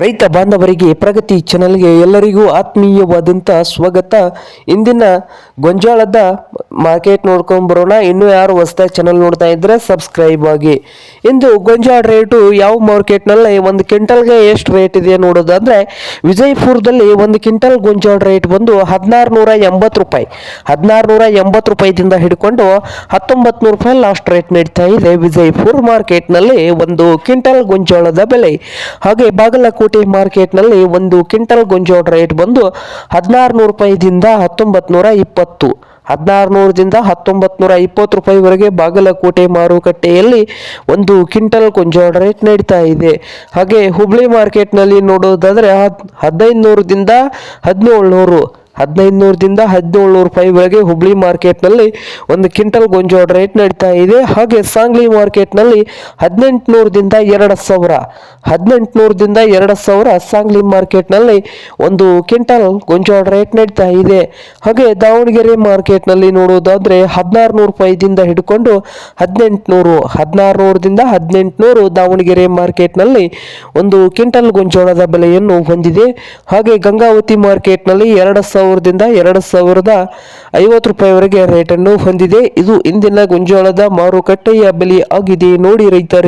ರೈತ ಬಾಂಧವರಿಗೆ ಪ್ರಗತಿ ಚಾನಲ್ಗೆ ಎಲ್ಲರಿಗೂ ಆತ್ಮೀಯವಾದಂಥ ಸ್ವಾಗತ. ಇಂದಿನ ಗೊಂಜಾಳದ ಮಾರ್ಕೆಟ್ ನೋಡ್ಕೊಂಬರೋಣ. ಇನ್ನೂ ಯಾರು ಹೊಸದಾಗಿ ಚಾನಲ್ ನೋಡ್ತಾ ಇದ್ರೆ ಸಬ್ಸ್ಕ್ರೈಬ್ ಆಗಿ. ಇಂದು ಗೊಂಜಾಳ ರೇಟು ಯಾವ ಮಾರ್ಕೆಟ್ನಲ್ಲಿ ಒಂದು ಕ್ವಿಂಟಲ್ಗೆ ಎಷ್ಟು ರೇಟ್ ಇದೆ ನೋಡೋದಾದ್ರೆ, ವಿಜಯಪುರದಲ್ಲಿ ಒಂದು ಕ್ವಿಂಟಲ್ ಗೊಂಜಾಳ ರೇಟ್ ಬಂದು 1680 ರೂಪಾಯಿ. 1680 ರೂಪಾಯಿದಿಂದ ಹಿಡ್ಕೊಂಡು 1900 ರೂಪಾಯಿ ಲಾಸ್ಟ್ ರೇಟ್ ನೀಡ್ತಾ ಇದೆ ವಿಜಯಪುರ ಮಾರ್ಕೆಟ್ನಲ್ಲಿ ಒಂದು ಕ್ವಿಂಟಲ್ ಗೊಂಜಾಳದ ಬೆಲೆ. ಹಾಗೆ ಬಾಗಲಕೋಟೆ ಮಾರ್ಕೆಟ್ನಲ್ಲಿ ಒಂದು ಕ್ವಿಂಟಲ್ ಗೊಂಜಾಳ ರೇಟ್ ಬಂದು 1600 ರೂಪಾಯಿದಿಂದ 1920, 1600ದಿಂದ 1920 ರೂಪಾಯಿವರೆಗೆ ಬಾಗಲಕೋಟೆ ಮಾರುಕಟ್ಟೆಯಲ್ಲಿ ಒಂದು ಕ್ವಿಂಟಲ್ ಗೊಂಜಾಳ ರೇಟ್ ನೀಡ್ತಾ ಇದೆ. ಹಾಗೆ ಹುಬ್ಳಿ ಮಾರ್ಕೆಟ್ನಲ್ಲಿ ನೋಡೋದಾದ್ರೆ 1500ದಿಂದ 1700, 1500ದಿಂದ 1700 ರೂಪಾಯಿವರೆಗೆ ಹುಬ್ಳಿ ಮಾರ್ಕೆಟ್ನಲ್ಲಿ ಒಂದು ಕ್ವಿಂಟಲ್ ಗೊಂಜಾಳ ರೇಟ್ ನಡೀತಾ ಇದೆ. ಹಾಗೆ ಸಾಂಗ್ಲಿ ಮಾರ್ಕೆಟ್ನಲ್ಲಿ 1800ದಿಂದ 2000, 1800ದಿಂದ 2000 ಸಾಂಗ್ಲಿ ಮಾರ್ಕೆಟ್ನಲ್ಲಿ ಒಂದು ಕ್ವಿಂಟಲ್ ಗೊಂಜಾಳ ರೇಟ್ ನಡೀತಾ ಇದೆ. ಹಾಗೆ ದಾವಣಗೆರೆ ಮಾರ್ಕೆಟ್ನಲ್ಲಿ ನೋಡೋದಾದ್ರೆ 1600 ರೂಪಾಯಿದಿಂದ ಹಿಡ್ಕೊಂಡು 1800, 1600ದಿಂದ 1800 ದಾವಣಗೆರೆ ಮಾರ್ಕೆಟ್ನಲ್ಲಿ ಒಂದು ಕ್ವಿಂಟಲ್ ಗೊಂಜಾಳದ ಬೆಲೆಯನ್ನು ಹೊಂದಿದೆ. ಹಾಗೆ ಗಂಗಾವತಿ ಮಾರ್ಕೆಟ್ನಲ್ಲಿ 2000ದಿಂದ 2050 ರೂಪಾಯಿವರೆಗೆ ರೇಟನ್ನು ಹೊಂದಿದೆ. ಇದು ಇಂದಿನ ಗೊಂಜಾಳದ ಮಾರುಕಟ್ಟೆಯ ಬೆಲೆ ಆಗಿದೆ ನೋಡಿ ರೈತರೇ.